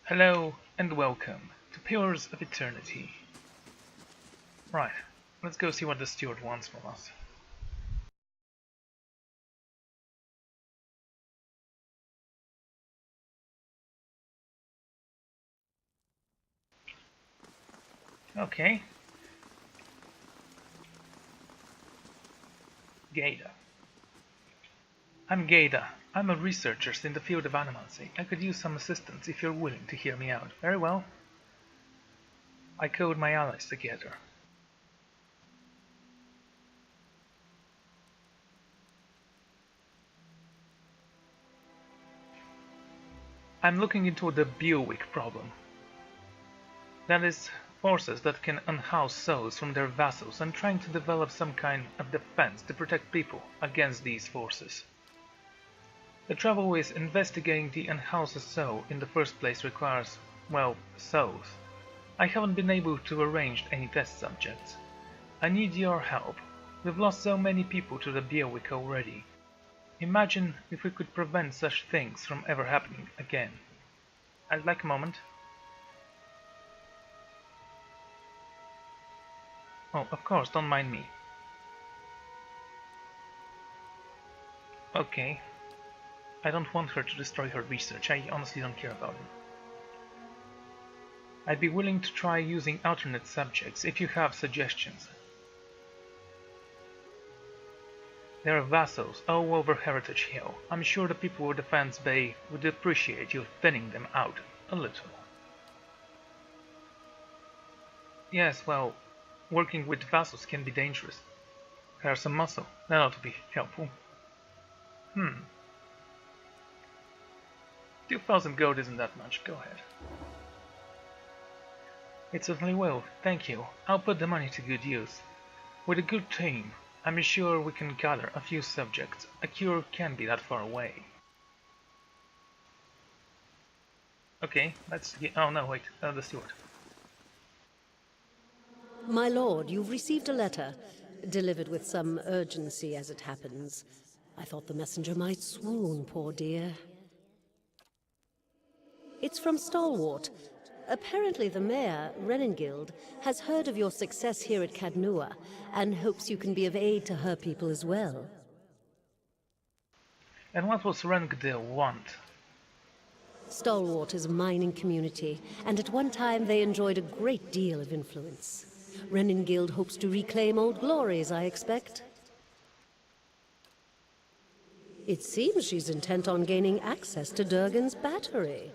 Hello and welcome to Pillars of Eternity. Right, let's go see what the steward wants from us. Okay. Gaida. I'm Gaida. I'm a researcher in the field of animancy. I could use some assistance if you're willing to hear me out. Very well. I code my allies together. I'm looking into the Beowulf problem. That is, forces that can unhouse souls from their vassals and trying to develop some kind of defense to protect people against these forces. The trouble is, investigating the unhoused soul in the first place requires, well, souls. I haven't been able to arrange any test subjects. I need your help. We've lost so many people to the Beowulf already. Imagine if we could prevent such things from ever happening again. I'd like a moment. Oh, of course, don't mind me. Okay. I don't want her to destroy her research. I honestly don't care about it. I'd be willing to try using alternate subjects if you have suggestions. There are vassals all over Heritage Hill. I'm sure the people of Defense Bay would appreciate you thinning them out a little. Yes, well, working with vassals can be dangerous. There's some muscle. That ought to be helpful. 2,000 gold isn't that much. Go ahead. It certainly will. Thank you. I'll put the money to good use. With a good team, I'm sure we can gather a few subjects. A cure can't be that far away. Okay, let's get... Oh no, wait. The steward. My lord, you've received a letter, delivered with some urgency as it happens. I thought the messenger might swoon, poor dear. It's from Stalwart. Apparently the mayor, Renengild, has heard of your success here at Cadnua and hopes you can be of aid to her people as well. And what was Renegade want? Stalwart is a mining community, and at one time they enjoyed a great deal of influence. Renengild hopes to reclaim old glories, I expect. It seems she's intent on gaining access to Durgan's battery.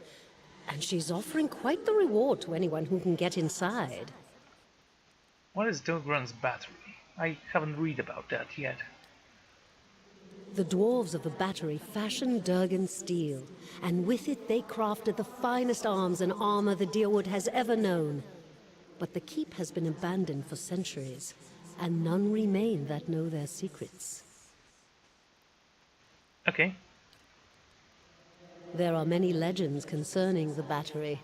And she's offering quite the reward to anyone who can get inside. What is Durgan's battery? I haven't read about that yet. The dwarves of the battery fashioned Durgan steel, and with it they crafted the finest arms and armor the Deerwood has ever known. But the keep has been abandoned for centuries, and none remain that know their secrets. Okay. There are many legends concerning the battery.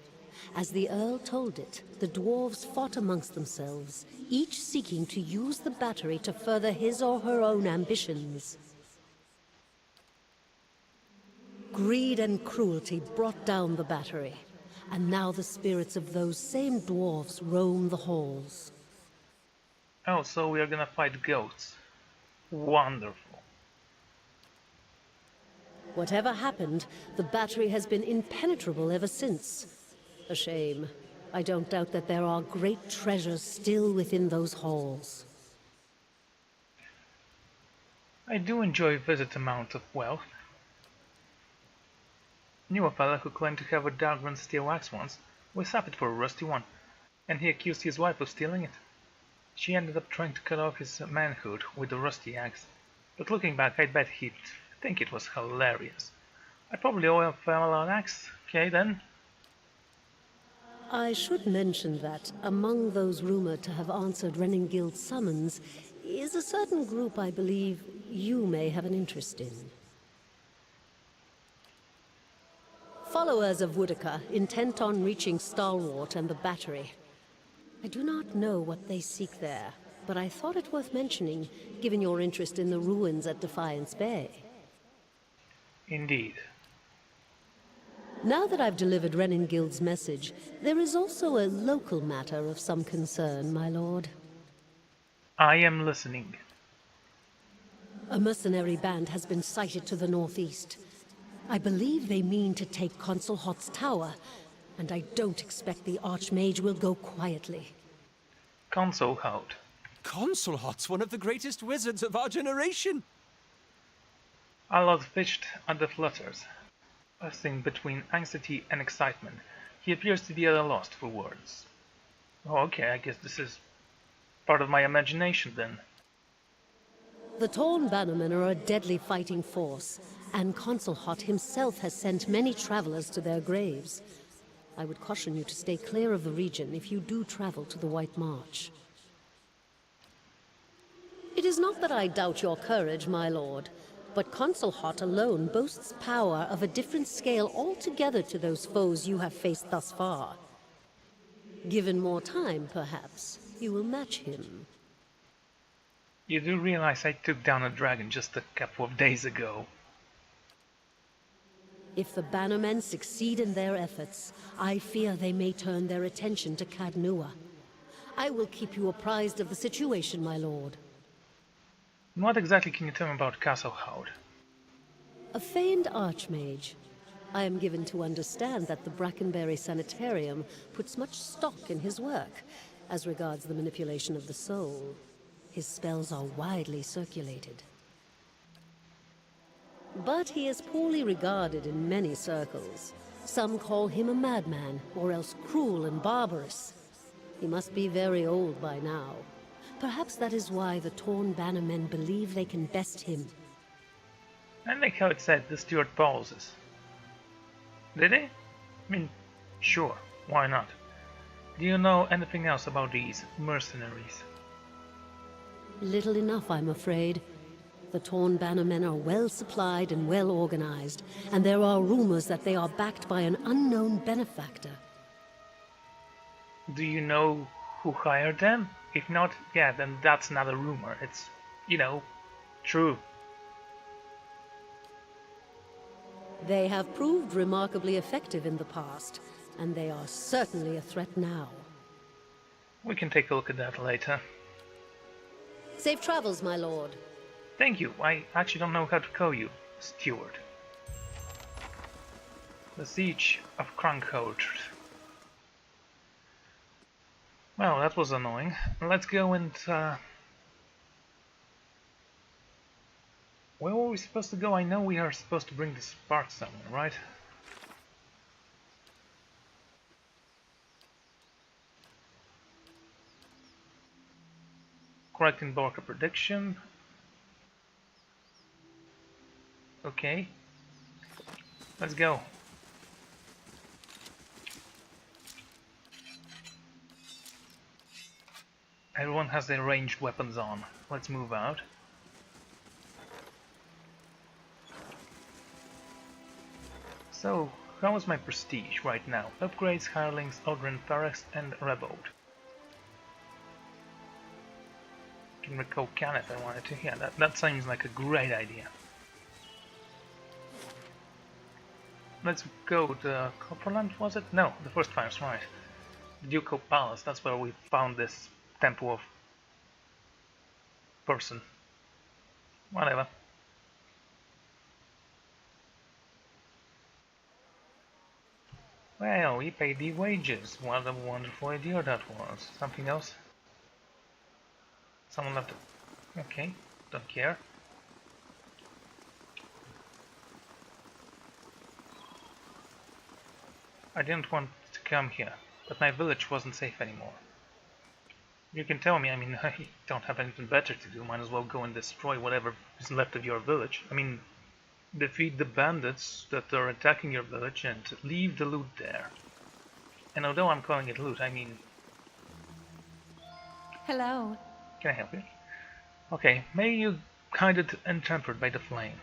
As the Earl told it, the dwarves fought amongst themselves, each seeking to use the battery to further his or her own ambitions. Greed and cruelty brought down the battery, and now the spirits of those same dwarves roam the halls. Oh, so we are gonna fight ghosts. Wonderful. Whatever happened, the battery has been impenetrable ever since. A shame. I don't doubt that there are great treasures still within those halls. I do enjoy a visit amount of wealth. Knew a fella who claimed to have a Dargran steel axe once. We sapped it for a rusty one, and he accused his wife of stealing it. She ended up trying to cut off his manhood with the rusty axe, but looking back I bet he'd think it was hilarious. I probably owe a fella an axe. Okay then. I should mention that among those rumored to have answered Renengild's summons is a certain group I believe you may have an interest in. Followers of Woodica, intent on reaching Stalwart and the battery. I do not know what they seek there, but I thought it worth mentioning, given your interest in the ruins at Defiance Bay. Indeed. Now that I've delivered Reningild's message, there is also a local matter of some concern, my lord. I am listening. A mercenary band has been sighted to the northeast. I believe they mean to take Consul Hot's tower, and I don't expect the Archmage will go quietly. Console Hout. Consul Hot's one of the greatest wizards of our generation. Allard fished at the flutters, passing between anxiety and excitement. He appears to be at a loss for words. Oh, okay, I guess this is part of my imagination then. The Torn Bannermen are a deadly fighting force, and Consul Hot himself has sent many travelers to their graves. I would caution you to stay clear of the region if you do travel to the White March. It is not that I doubt your courage, my lord, but Consul Hot alone boasts power of a different scale altogether to those foes you have faced thus far. Given more time, perhaps, you will match him. You do realize I took down a dragon just a couple of days ago. If the Bannermen succeed in their efforts, I fear they may turn their attention to Cadnua. I will keep you apprised of the situation, my lord. What exactly can you tell me about Castle Hout? A famed archmage. I am given to understand that the Brackenberry Sanitarium puts much stock in his work, as regards the manipulation of the soul. His spells are widely circulated. But he is poorly regarded in many circles. Some call him a madman, or else cruel and barbarous. He must be very old by now. Perhaps that is why the Torn Bannermen believe they can best him. I like how it said the Stuart Pauls. Did they? I mean, sure, why not? Do you know anything else about these mercenaries? Little enough, I'm afraid. The Torn Bannermen are well supplied and well organized, and there are rumors that they are backed by an unknown benefactor. Do you know who hired them? If not, yeah, then that's not a rumor. It's, true. They have proved remarkably effective in the past, and they are certainly a threat now. We can take a look at that later. Safe travels, my lord. Thank you. I actually don't know how to call you, Steward. The Siege of Crankhout. Well, that was annoying. Let's go and... Where were we supposed to go? I know we are supposed to bring the spark somewhere, right? Correcting Borka prediction. Okay. Let's go. Everyone has their ranged weapons on. Let's move out. So, how is my prestige right now? Upgrades, Hirelings, Odrin, Thorax, and Revolt. Can recall can if I wanted to. Yeah, that seems like a great idea. Let's go to Copperland, was it? No, the first time's right. The Ducal Palace, that's where we found this temple of person. Whatever. Well, we paid the wages. What a wonderful idea that was. Something else? Someone left it. Okay, don't care. I didn't want to come here, but my village wasn't safe anymore. You can tell me, I mean, I don't have anything better to do, might as well go and destroy whatever is left of your village. I mean, defeat the bandits that are attacking your village and leave the loot there. And although I'm calling it loot, I mean... Hello. Can I help you? Okay, may you guided and tempered by the flame.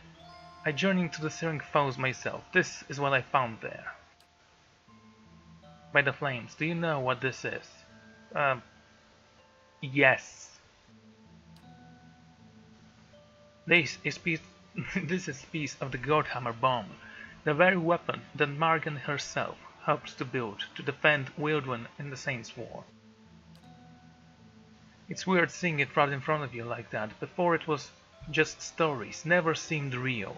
I journeyed to the searing foes myself. This is what I found there. By the flames. Do you know what this is? Yes. This is piece of the Godhammer bomb. the very weapon that Margan herself helped to build to defend Wildwen in the Saints' War. It's weird seeing it right in front of you like that. Before it was just stories, never seemed real.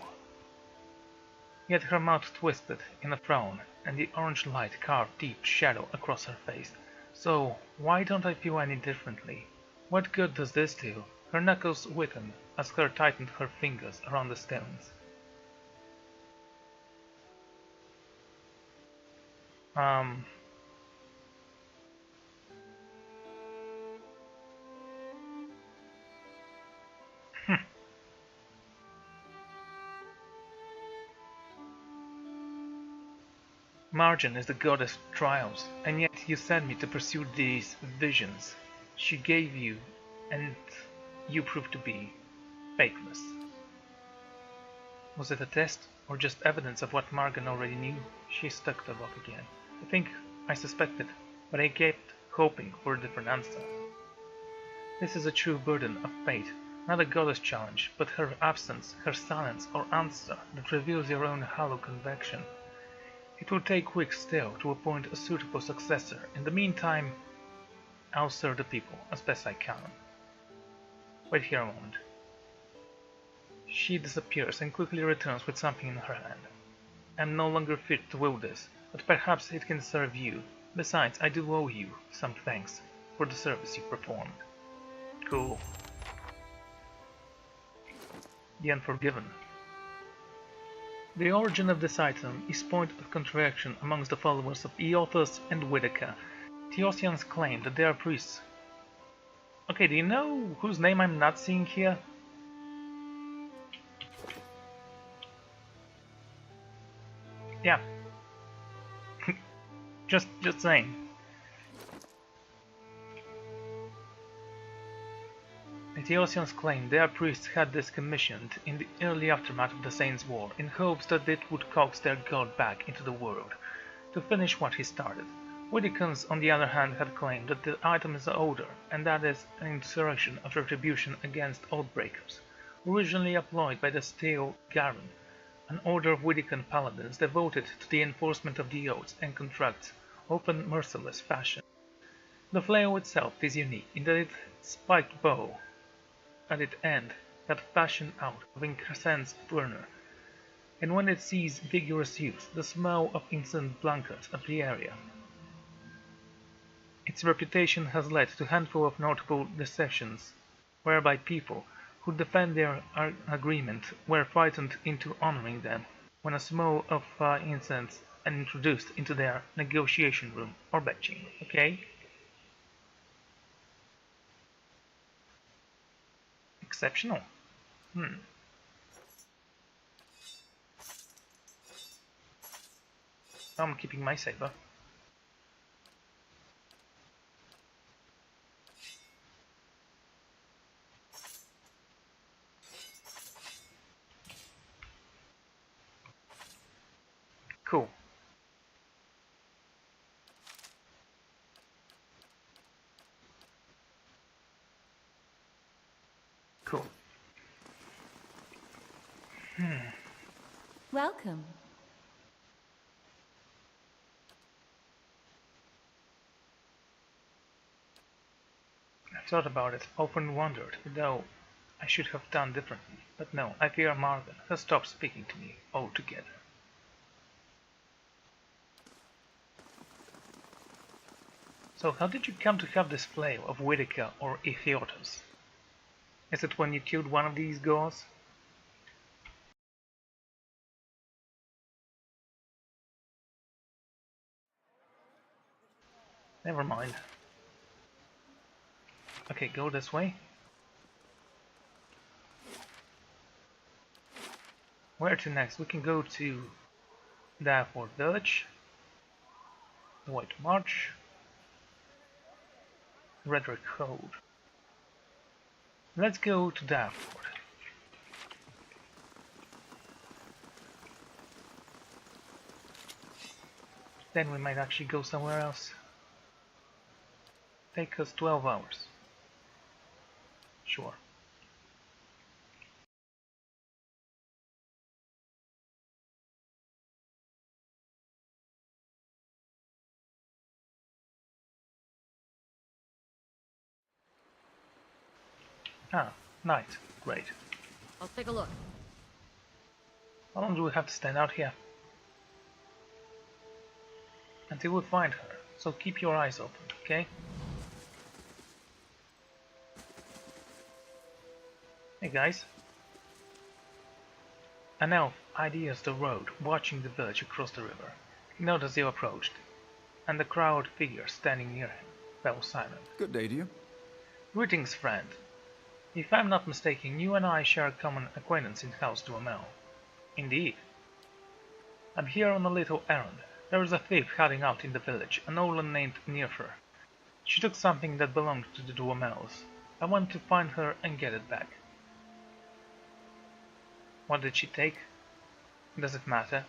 Yet her mouth twisted in a frown, and the orange light carved deep shadow across her face. So, why don't I feel any differently? What good does this do? Her knuckles whitened as her tightened her fingers around the stones. Um... Margin is the goddess of trials, and yet you sent me to pursue these visions she gave you, and you proved to be faithless. Was it a test, or just evidence of what Margan already knew? She stuck the rock again. I think I suspected, but I kept hoping for a different answer. This is a true burden of fate, not a goddess challenge, but her absence, her silence, or answer that reveals your own hollow conviction. It will take weeks still to appoint a suitable successor. In the meantime, I'll serve the people as best I can. Wait here a moment. She disappears and quickly returns with something in her hand. I'm no longer fit to wield this, but perhaps it can serve you. Besides, I do owe you some thanks for the service you performed. Cool. The Unforgiven. The origin of this item is point of contradiction amongst the followers of Eothas and Whitaker. Theosians claim that they are priests. Okay, do you know whose name I'm not seeing here? Yeah. just saying. The Theosians claim their priests had this commissioned in the early aftermath of the Saints' War in hopes that it would coax their god back into the world, to finish what he started. Widdicans, on the other hand, had claimed that the item is older, and that is an insurrection of retribution against Oathbreakers, originally employed by the Steel Garin, an order of Widdican paladins devoted to the enforcement of the oaths and contracts, often merciless fashion. The flail itself is unique in that its spiked bow at its end got fashioned out of incensed burner, and when it sees vigorous use, the smell of incense blankets up the area. Its reputation has led to a handful of notable deceptions, whereby people who defend their agreement were frightened into honoring them when a smell of incense is introduced into their negotiation room or bedchamber. Okay? Exceptional. I'm keeping my saber. Cool. Cool. Welcome. I thought about it, often wondered, though I should have done differently. But no, I fear Margan has stopped speaking to me altogether. So how did you come to have this flail of Whitaker or Ethiotus? Is it when you killed one of these gods? Never mind. Okay, go this way. Where to next? We can go to Darford Village, the White March, Redrick Hold. Let's go to Darford. Then we might actually go somewhere else. Take us 12 hours. Sure. Ah, night. Great. I'll take a look. How long do we have to stand out here? Until we find her, so keep your eyes open, okay? Hey guys. An elf ideas the road, watching the village across the river. He noticed you approached, and the crowd figure standing near him fell silent. Good day to you. Greetings, friend. If I'm not mistaken, you and I share a common acquaintance in House Duhamel. Indeed. I'm here on a little errand. There is a thief hiding out in the village, an old one named Nearfer. She took something that belonged to the Duhamels. I want to find her and get it back. What did she take? Does it matter?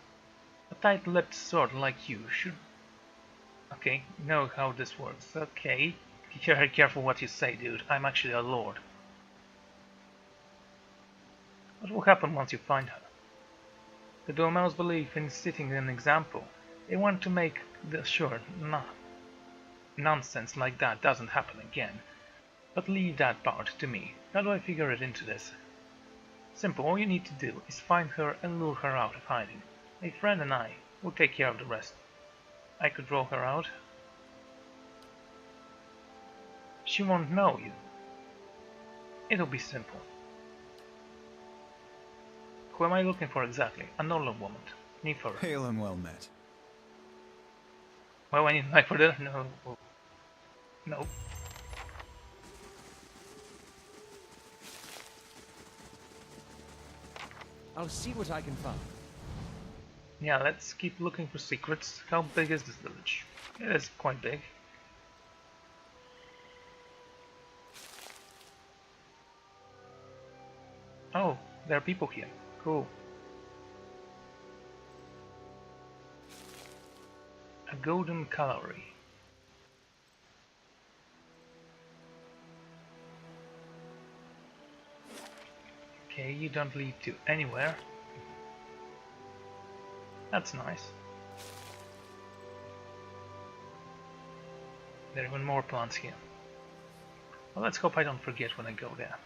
A tight-lipped sword like you should... Okay, know how this works. Okay. Be very careful what you say, dude. I'm actually a lord. What will happen once you find her? The Duhamels believe in setting an example. They want to make sure nonsense like that doesn't happen again. But leave that part to me. How do I figure it into this? Simple, all you need to do is find her and lure her out of hiding. A friend and I will take care of the rest. I could draw her out. She won't know you. It'll be simple. Who am I looking for exactly? A Norland woman. Nefer. Hail and well met. Well, I need knife for that? No. No. I'll see what I can find. Yeah, let's keep looking for secrets. How big is this village? It is quite big. Oh, there are people here. Cool. A golden calorie. Okay, you don't lead to anywhere. That's nice. There are even more plants here. Well, let's hope I don't forget when I go there.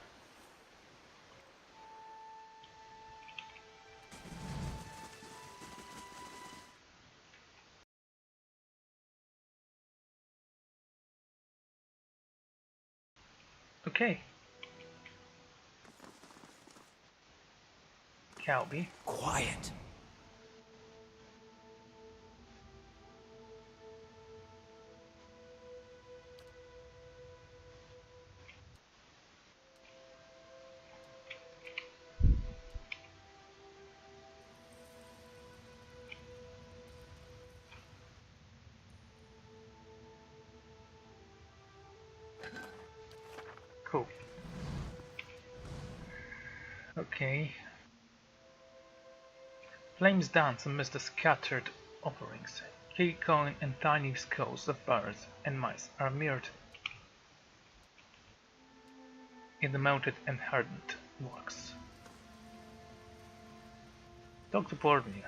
Okay. Calby. Quiet. Cool. Okay. Flames dance amidst the scattered offerings. Key coin and tiny skulls of birds and mice are mirrored in the mounted and hardened walks. Dr. Boromir.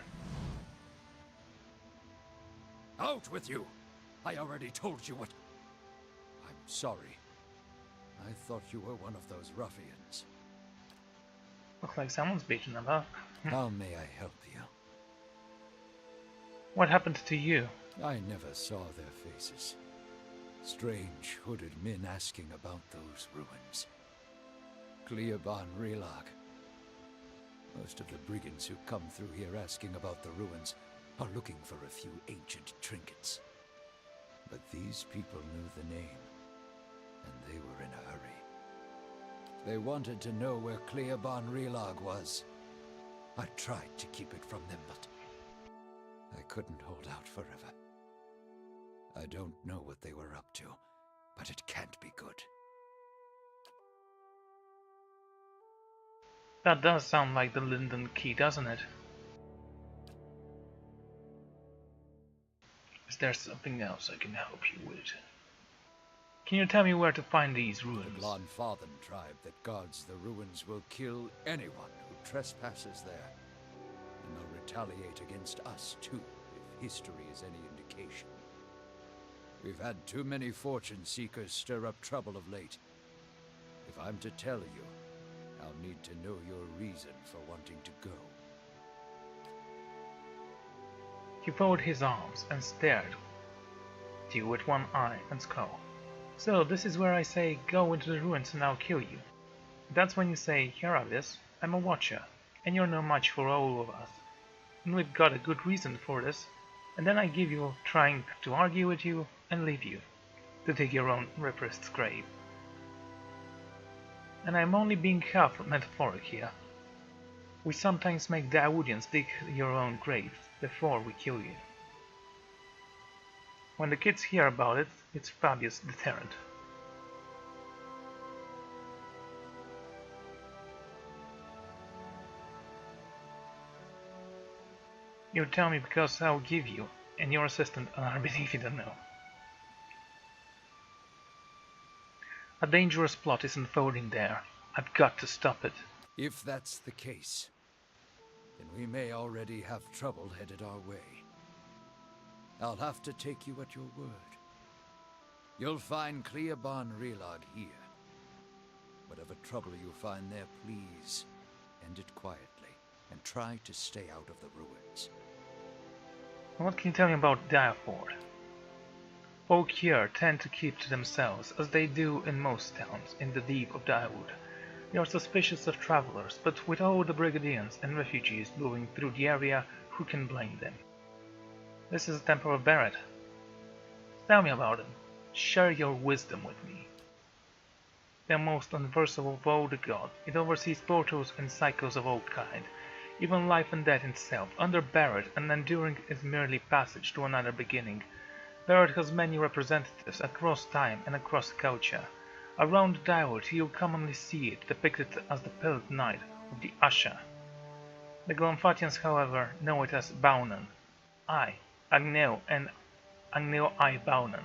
Out with you! I already told you what... I'm sorry. I thought you were one of those ruffians. Looks like someone's beaten them up. How may I help you? What happened to you? I never saw their faces. Strange hooded men asking about those ruins. Cleoban Relag. Most of the brigands who come through here asking about the ruins are looking for a few ancient trinkets. But these people knew the name, and they were in a hurry. They wanted to know where Cleoban Relag was. I tried to keep it from them, but I couldn't hold out forever. I don't know what they were up to, but it can't be good. That does sound like the Linden Key, doesn't it? Is there something else I can help you with? Can you tell me where to find these ruins? The Glanfathan tribe that guards the ruins will kill anyone who trespasses there. And they'll retaliate against us too, if history is any indication. We've had too many fortune seekers stir up trouble of late. If I'm to tell you, I'll need to know your reason for wanting to go. He folded his arms and stared at you with one eye and skull. So this is where I say, go into the ruins and I'll kill you. That's when you say, Heravis, I'm a watcher, and you're no match for all of us. And we've got a good reason for this. And then I give you trying to argue with you and leave you to dig your own repressed grave. And I'm only being half metaphoric here. We sometimes make Dawoodians dig your own graves before we kill you. When the kids hear about it, it's a fabulous deterrent. You tell me because I'll give you and your assistant an arbiter if you don't know. A dangerous plot is unfolding there. I've got to stop it. If that's the case, then we may already have trouble headed our way. I'll have to take you at your word. You'll find Cleoban Relog here. Whatever trouble you find there, please end it quietly and try to stay out of the ruins. What can you tell me about Direford? Folk here tend to keep to themselves, as they do in most towns in the deep of Direwood. They are suspicious of travelers, but with all the brigadiers and refugees moving through the area, who can blame them? This is the Temple of Barret. Tell me about it. Share your wisdom with me. The most universal of all the gods, it oversees portals and cycles of all kind. Even life and death itself, under Barret, and enduring is merely passage to another beginning. Barret has many representatives across time and across culture. Around Direwood you'll commonly see it depicted as the Pillared Knight of the Asha. The Glamphatians, however, know it as Baunan. I, Agneo, and Agneo I Baunan.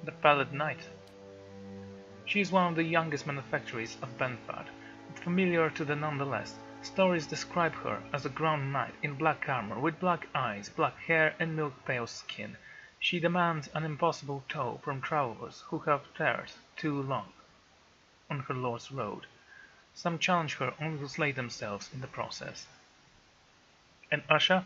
The Pillared Knight. She is one of the youngest manufacturers of Benfad, but familiar to the nonetheless. Stories describe her as a ground knight in black armor with black eyes, black hair and milk-pale skin. She demands an impossible toll from travelers who have tarried too long on her lord's road. Some challenge her only to slay themselves in the process. And Asha?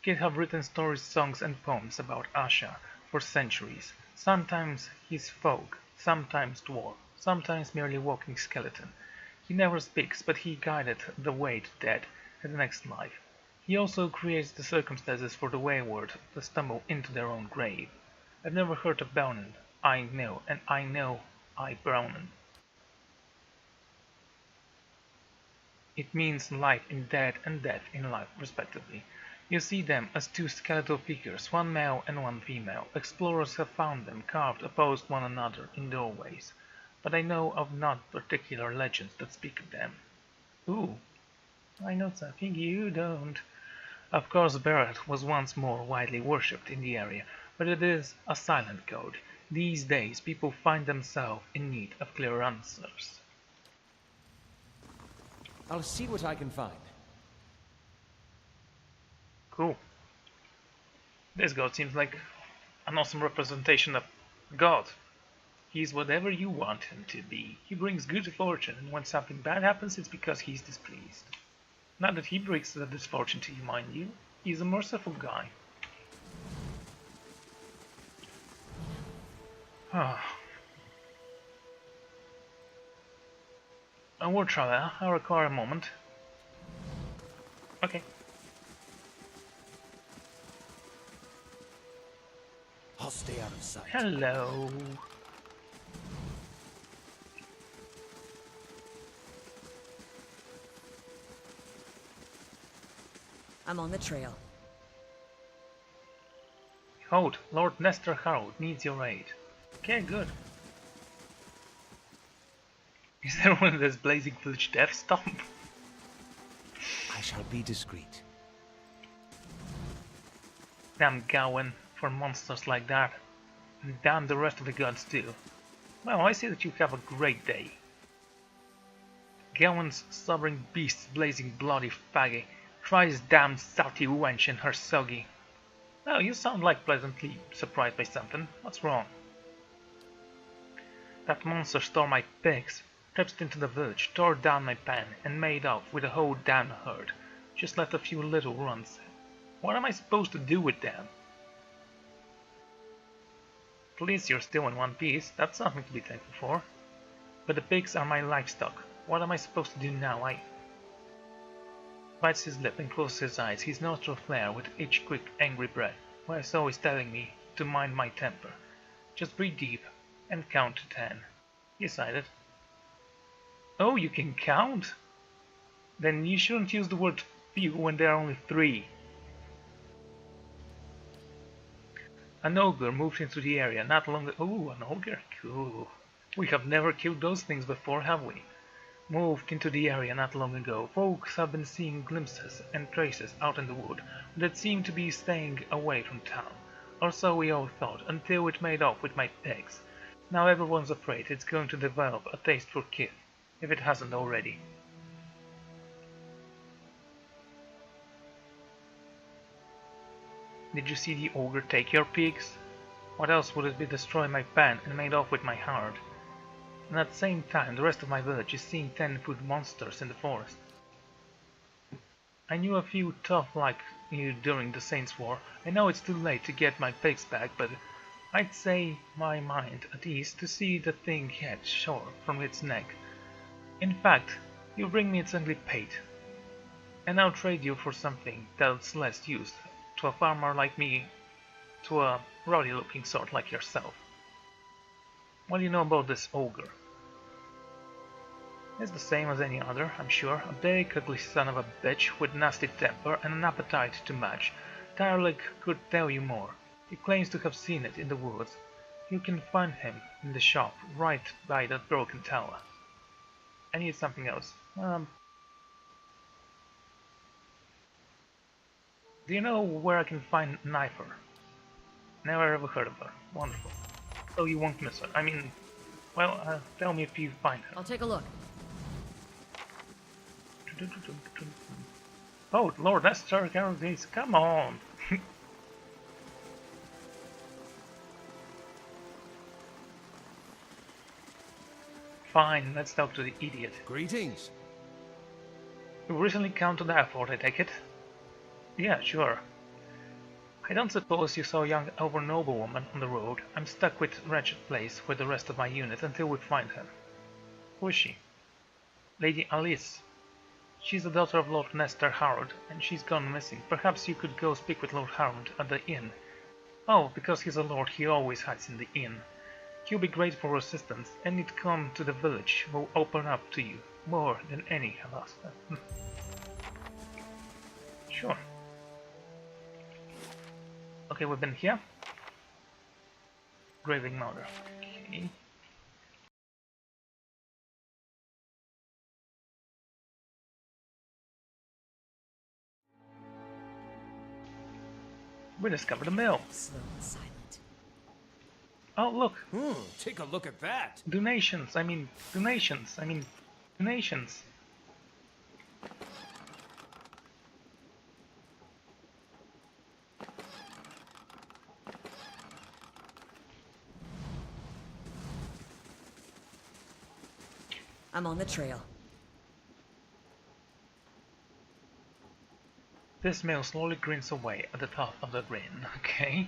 Kids have written stories, songs and poems about Asha for centuries. Sometimes he's folk, sometimes dwarf, sometimes merely walking skeleton. He never speaks, but he guided the way to death and the next life. He also creates the circumstances for the wayward to stumble into their own grave. I've never heard of Baunan. I know, and I know I Baunan. It means life in death and death in life, respectively. You see them as two skeletal figures, one male and one female. Explorers have found them carved opposed one another in doorways. But I know of not particular legends that speak of them. Ooh, I know something you don't. Of course Barret was once more widely worshipped in the area, but it is a silent god. These days people find themselves in need of clear answers. I'll see what I can find. Cool. This god seems like an awesome representation of God. He's whatever you want him to be. He brings good fortune, and when something bad happens, it's because he's displeased. Not that he brings the misfortune to you, mind you. He's a merciful guy. A word traveler, I require a moment. Okay. I'll stay out of sight. Hello. I'm on the trail. Behold, Lord Nestor Harold needs your aid. Okay, good. Is there one of those blazing village death stomp? I shall be discreet. Damn Gawain for monsters like that. And damn the rest of the gods too. Well, I see that you have a great day. Gawain's stubborn beast, blazing bloody faggy. Try his damn salty wench and her soggy. Oh, you sound like pleasantly surprised by something. What's wrong? That monster stole my pigs, traipsed into the village, tore down my pen, and made off with the whole damn herd. Just left a few little runs. What am I supposed to do with them? At least you're still in one piece, that's something to be thankful for. But the pigs are my livestock. What am I supposed to do now? I bites his lip and closes his eyes, his nostrils flare with each quick, angry breath. Well, it's always telling me to mind my temper. Just breathe deep and count to 10. He decided. Oh, you can count? Then you shouldn't use the word few when there are only 3. An ogre moved into the area not long ago. Ooh, an ogre? Cool. We have never killed those things before, have we? Moved into the area not long ago. Folks have been seeing glimpses and traces out in the wood that seem to be staying away from town. Or so we all thought, until it made off with my pigs. Now everyone's afraid it's going to develop a taste for kith, if it hasn't already. Did you see the ogre take your pigs? What else would it be destroy my pen and made off with my heart? And at the same time, the rest of my village is seeing 10-foot monsters in the forest. I knew a few tough like you during the Saints' War. I know it's too late to get my pigs back, but I'd say my mind at ease to see the thing head short from its neck. In fact, you bring me its ugly pate, and I'll trade you for something that's less used to a farmer like me, to a rowdy-looking sort like yourself. What do you know about this ogre? It's the same as any other, I'm sure. A big, ugly son of a bitch with nasty temper and an appetite to match. Tirelic could tell you more. He claims to have seen it in the woods. You can find him in the shop right by that broken tower. I need something else. Do you know where I can find Knifer? Never ever heard of her. Wonderful. So you won't miss her. I mean, well, tell me if you find her. I'll take a look. Oh, Lord, that's Star Carol's. Come on! Fine, let's talk to the idiot. Greetings. You recently come to the airport, I take it? Yeah, sure. I don't suppose you saw a young elven noblewoman on the road. I'm stuck with wretched place with the rest of my unit until we find her. Who is she? Lady Alice. She's the daughter of Lord Nestor Harrod, and she's gone missing. Perhaps you could go speak with Lord Harrod at the inn. Oh, because he's a lord, he always hides in the inn. He'll be great for assistance, and he'd come to the village. Will open up to you more than any of us. Sure. Okay, we've been here. Graving Mother. Okay. We discovered a mill. Slow and silent. Oh, look. Take a look at that. Donations. I mean, donations. Donations. I'm on the trail. This mill slowly grins away at the top of the grin, okay?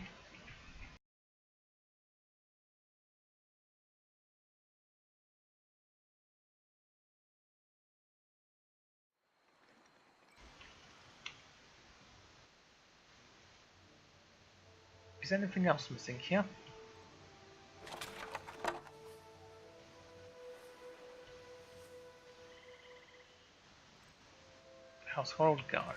Is anything else missing here? Household guard.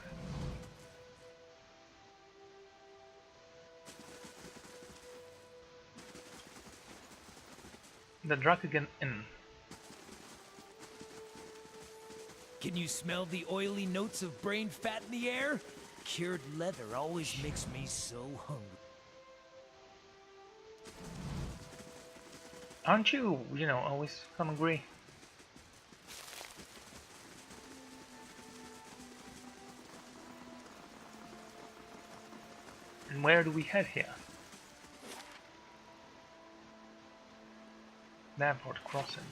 The Draken Inn. Can you smell the oily notes of brain fat in the air? Cured leather always makes me so hungry. Aren't you, always hungry? And where do we head here? Danford Crossing.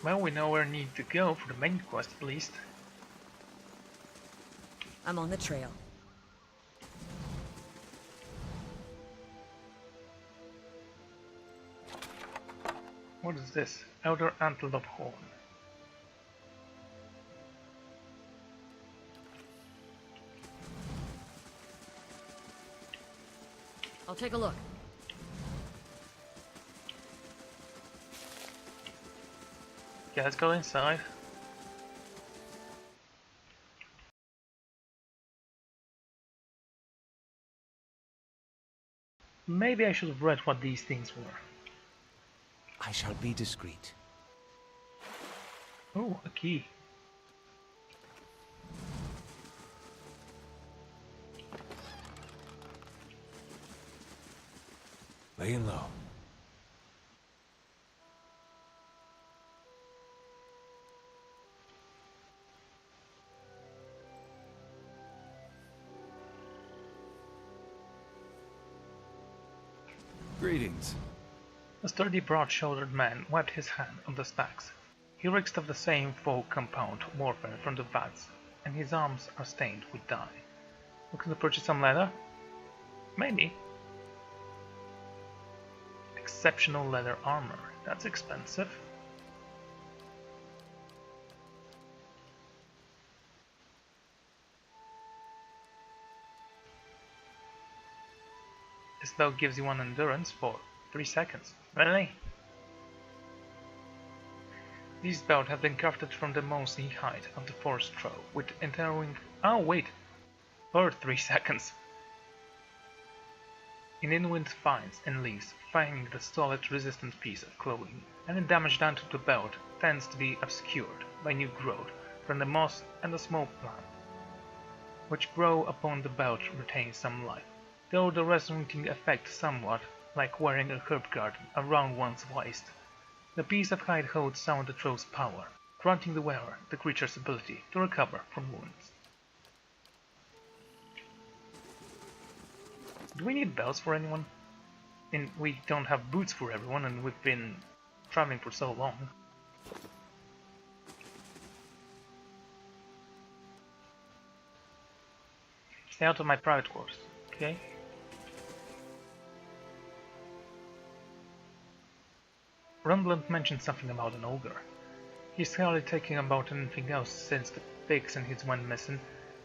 Well, we know where we need to go for the main quest at least. I'm on the trail. What is this? Outer Antelope Horn. I'll take a look. Okay, let's go inside. Maybe I should have read what these things were. I shall be discreet. Oh, a key. Laying low. Greetings. A sturdy, broad-shouldered man wiped his hand on the stacks. He reeks of the same foul compound warfare from the vats, and his arms are stained with dye. Looking to purchase some leather? Maybe. Exceptional leather armor. That's expensive. This belt gives you one endurance for 3 seconds. Really? These belts have been crafted from the mossy hide of the forest troll, with entering... Oh wait! For 3 seconds. In Inuit vines and leaves, finding the solid resistant piece of clothing, any damage done to the belt tends to be obscured by new growth from the moss and the small plant, which grow upon the belt retain some life, though the resulting effect somewhat like wearing a herb garden around one's waist. The piece of hide holds some of the troll's power, granting the wearer the creature's ability to recover from wounds. Do we need belts for anyone? And we don't have boots for everyone, and we've been traveling for so long. Stay out of my private quarters, okay? Rumblant mentioned something about an ogre. He's hardly talking about anything else since the pigs and his went missing.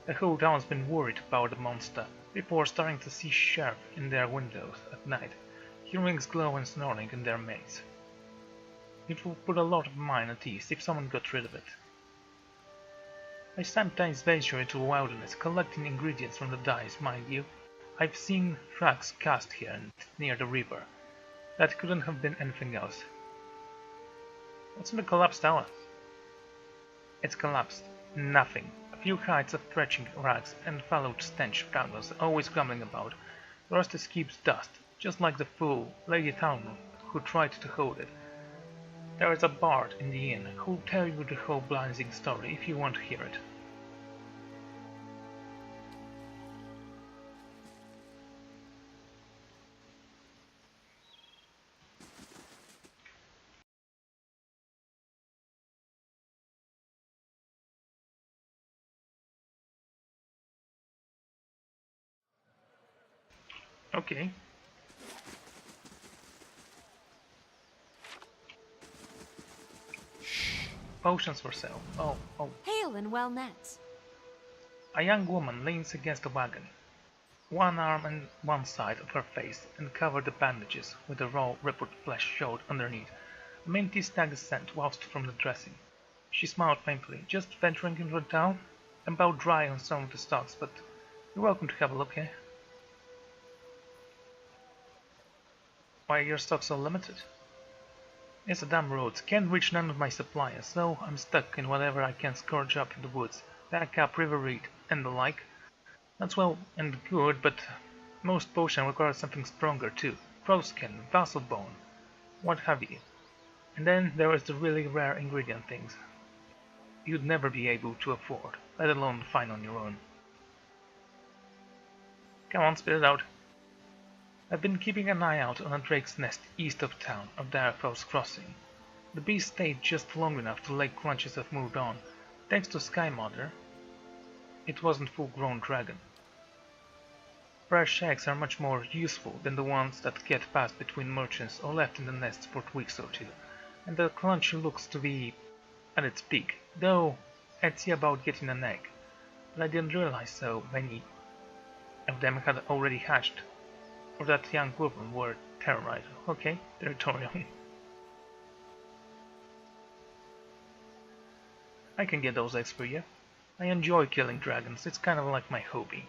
The whole town's been worried about the monster, before starting to see sheriff in their windows at night, hearing glow and snarling in their maze. It would put a lot of mine at ease if someone got rid of it. I sometimes venture into the wilderness, collecting ingredients from the dyes, mind you. I've seen tracks cast here and near the river. That couldn't have been anything else. What's in the collapsed tower? It's collapsed. Nothing. A few hides of threshing rags and fouled stench fragments always grumbling about. The rest escapes dust, just like the fool, Lady Town, who tried to hold it. There is a bard in the inn who'll tell you the whole blinding story if you want to hear it. Okay. Potions for sale. Oh. Hail and well met. A young woman leans against a wagon. One arm and one side of her face and covered the bandages with the raw rippled flesh showed underneath. A minty stag scent wafted from the dressing. She smiled faintly. Just venturing into the town? About dry on some of the stocks, but you're welcome to have a look, eh? Why are your stocks so limited? It's a damn road. Can't reach none of my suppliers, so I'm stuck in whatever I can scourge up in the woods. Backup, river reed, and the like. That's well and good, but most potion requires something stronger too. Crow's skin, vassal bone, what have you. And then there is the really rare ingredient things you'd never be able to afford, let alone find on your own. Come on, spit it out. I've been keeping an eye out on a drake's nest east of town of Direfell's Crossing. The beast stayed just long enough to lay crunches have moved on. Thanks to Sky Mother, it wasn't full-grown dragon. Fresh eggs are much more useful than the ones that get passed between merchants or left in the nests for weeks or two, and the crunch looks to be at its peak, though I'd see about getting an egg, but I didn't realize so many of them had already hatched, or that young women were terrorized. Okay, territorial. I can get those eggs for you. I enjoy killing dragons, it's kind of like my hobby.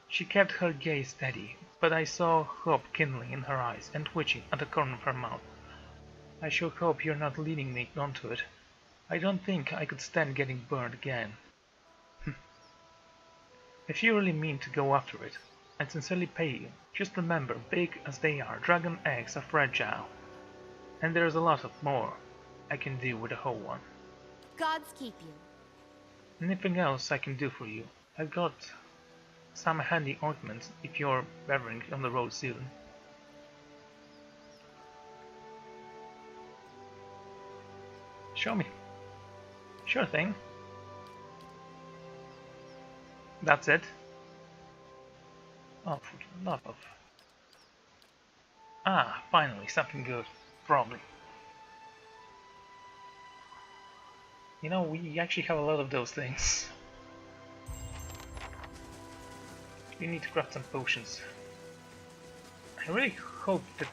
She kept her gaze steady, but I saw hope kindling in her eyes and twitching at the corner of her mouth. I sure hope you're not leading me onto it. I don't think I could stand getting burned again. If you really mean to go after it, I'd sincerely pay you. Just remember, big as they are, dragon eggs are fragile. And there's a lot of more I can do with a whole one. Gods keep you. Anything else I can do for you? I've got some handy ointments if you're weathering on the road soon. Show me. Sure thing. That's it. Oh, for the love of... Ah, finally, something good. Probably. You know, we actually have a lot of those things. We need to craft some potions. I really hope that...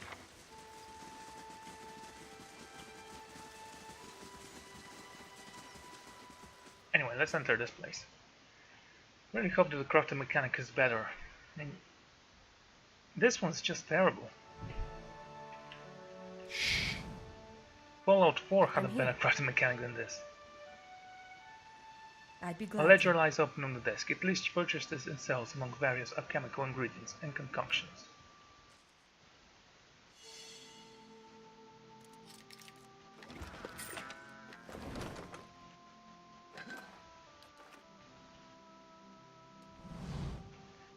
Anyway, let's enter this place. I really hope that the crafting mechanic is better. I mean, this one's just terrible. Fallout 4 had a better crafting mechanic than this. I'd be A glad. ledger lies open on the desk. It lists purchases and sells among various alchemical ingredients and concoctions.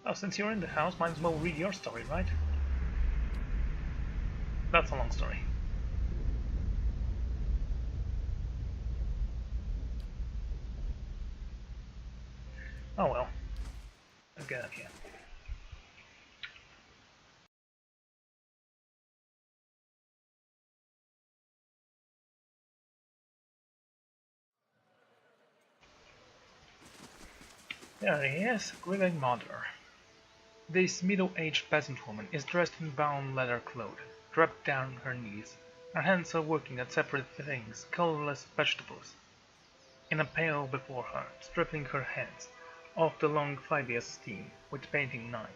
Oh, since you're in the house, might as well read your story, right? That's a long story. Oh well. Let's get up here. There he is, Yliel Mother. This middle-aged peasant woman is dressed in brown leather cloth, dropped down on her knees. Her hands are working at separate things, colorless vegetables. In a pail before her, stripping her hands off the long fibrous stem with painting knife.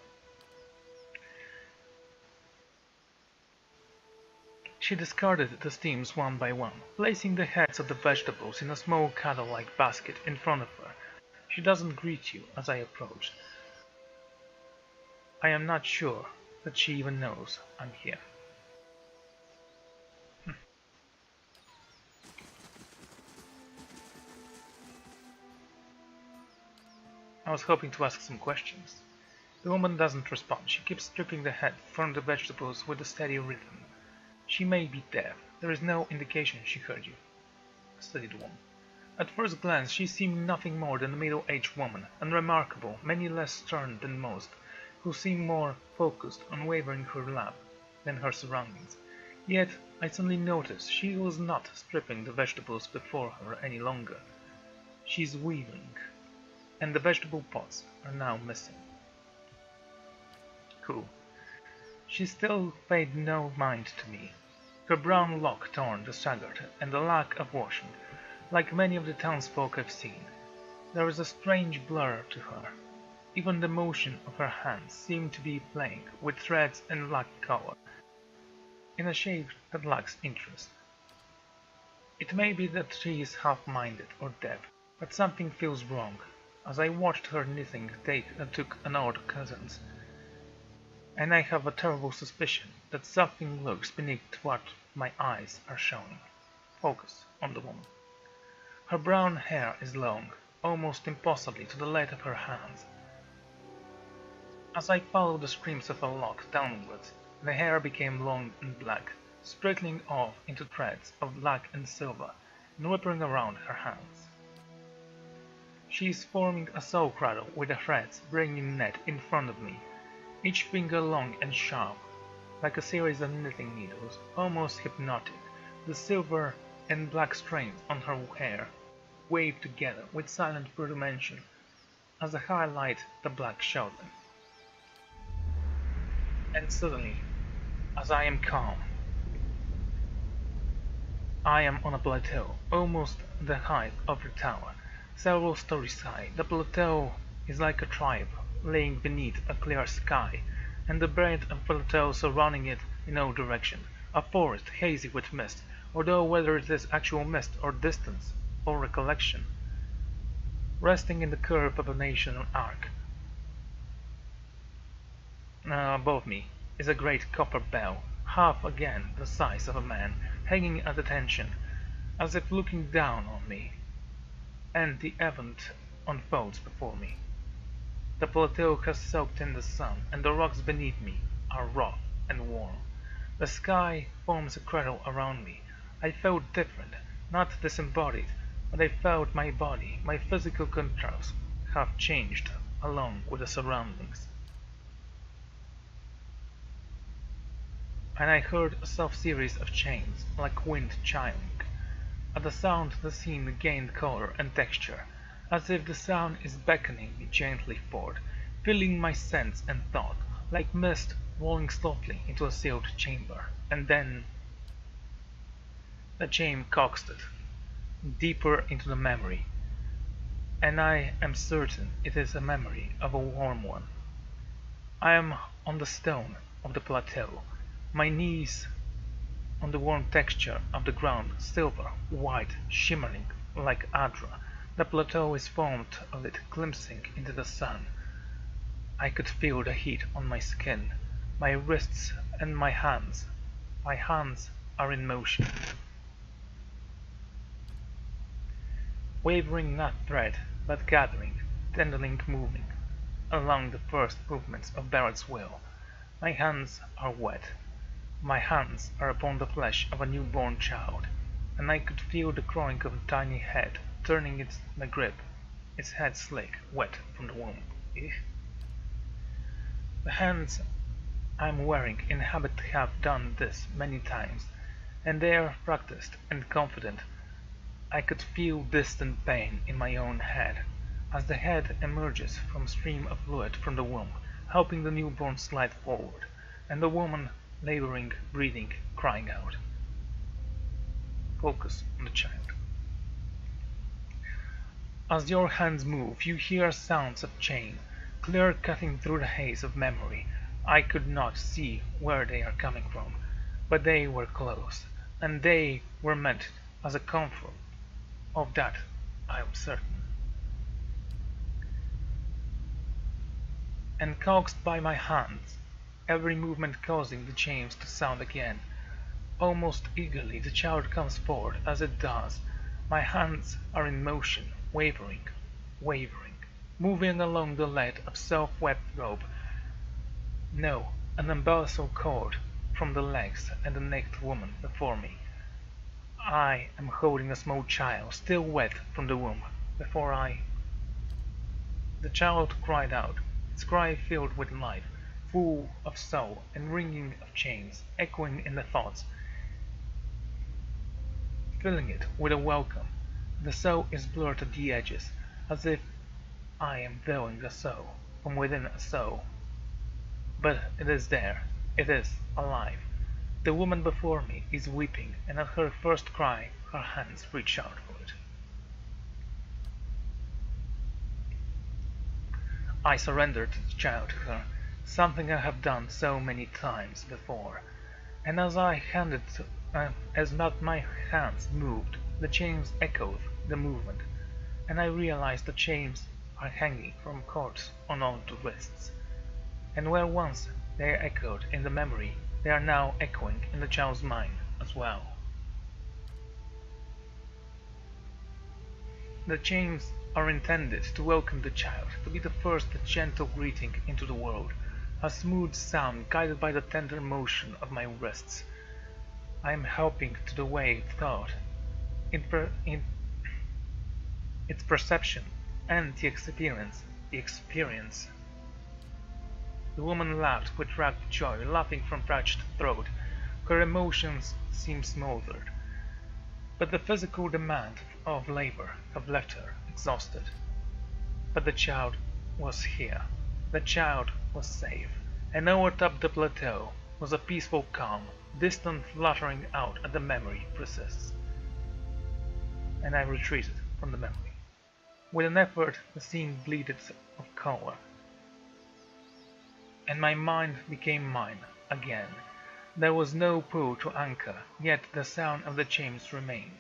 She discarded the stems one by one, placing the heads of the vegetables in a small cattle-like basket in front of her. She doesn't greet you as I approach. I am not sure that she even knows I'm here. I was hoping to ask some questions. The woman doesn't respond. She keeps stripping the head from the vegetables with a steady rhythm. She may be deaf. There is no indication she heard you. A studied woman. At first glance she seemed nothing more than a middle-aged woman, unremarkable, many less stern than most, who seemed more focused on wavering her lap than her surroundings. Yet I suddenly noticed she was not stripping the vegetables before her any longer. She's weaving, and the vegetable pots are now missing. Cool. She still paid no mind to me. Her brown lock torn, disfigured, and the lack of washing, like many of the townsfolk I've seen. There was a strange blur to her. Even the motion of her hands seemed to be playing with threads and lacked color, in a shape that lacks interest. It may be that she is half-minded or deaf, but something feels wrong, as I watched her knitting took an odd cousins, and I have a terrible suspicion that something lurks beneath what my eyes are showing. Focus on the woman. Her brown hair is long, almost impossibly to the length of her hands. As I followed the streams of her lock downwards, the hair became long and black, sprinkling off into threads of black and silver, and whipping around her hands. She is forming a soul cradle with the threads bringing net in front of me, each finger long and sharp, like a series of knitting needles, almost hypnotic. The silver and black strands on her hair wave together with silent rudimentation as I highlight the black showed them. And suddenly, as I am calm, I am on a plateau, almost the height of the tower, several stories high. The plateau is like a tribe laying beneath a clear sky, and the breadth of plateau surrounding it in all directions, a forest hazy with mist, although whether it is actual mist or distance or recollection, resting in the curve of a national arc. Above me is a great copper bell, half again the size of a man, hanging at attention, as if looking down on me, and the event unfolds before me. The plateau has soaked in the sun, and the rocks beneath me are rough and warm. The sky forms a cradle around me. I felt different, not disembodied, but I felt my body, my physical contrast, have changed along with the surroundings. And I heard a soft series of chains, like wind chiming. At the sound the scene gained color and texture, as if the sound is beckoning me gently forward, filling my sense and thought, like mist rolling softly into a sealed chamber. And then the chain coaxed deeper into the memory, and I am certain it is a memory of a warm one. I am on the stone of the plateau, my knees on the warm texture of the ground, silver, white, shimmering like Adra. The plateau is formed of it, glimpsing into the sun. I could feel the heat on my skin, my wrists and my hands. My hands are in motion, wavering not thread, but gathering, tendering, moving, along the first movements of Barrett's will. My hands are wet. My hands are upon the flesh of a newborn child, and I could feel the crowing of a tiny head turning its grip, its head slick, wet from the womb. The hands I am wearing in habit have done this many times, and they are practiced and confident. I could feel distant pain in my own head, as the head emerges from a stream of fluid from the womb, helping the newborn slide forward, and the woman laboring, breathing, crying out. Focus on the child. As your hands move, you hear sounds of chain, clear cutting through the haze of memory. I could not see where they are coming from, but they were close, and they were meant as a comfort. Of that I am certain. And coaxed by my hands, every movement causing the chains to sound again. Almost eagerly the child comes forward. As it does, my hands are in motion, wavering, moving along the lead of soft-wet robe. No, an umbilical cord from the legs and the naked woman before me. I am holding a small child, still wet from the womb. The child cried out, its cry filled with life, full of soul and ringing of chains, echoing in the thoughts, filling it with a welcome. The soul is blurred at the edges, as if I am viewing the soul from within a soul. But it is there, it is alive. The woman before me is weeping, and at her first cry, her hands reach out for it. I surrendered the child to her, something I have done so many times before, and as my hands moved, the chains echoed the movement, and I realized the chains are hanging from cords on all the wrists, and where once they echoed in the memory, they are now echoing in the child's mind as well. The chains are intended to welcome the child, to be the first gentle greeting into the world, a smooth sound guided by the tender motion of my wrists. I am helping to the way thought, in its perception, and the experience. The experience. The woman laughed with rapt joy, laughing from parched throat. Her emotions seemed smothered, but the physical demand of labor had left her exhausted. But the child was here. The child was safe, and overtop the plateau was a peaceful calm, distant fluttering out at the memory persists. And I retreated from the memory. With an effort the scene bleeded of color, and my mind became mine again. There was no pool to anchor, yet the sound of the chimes remained.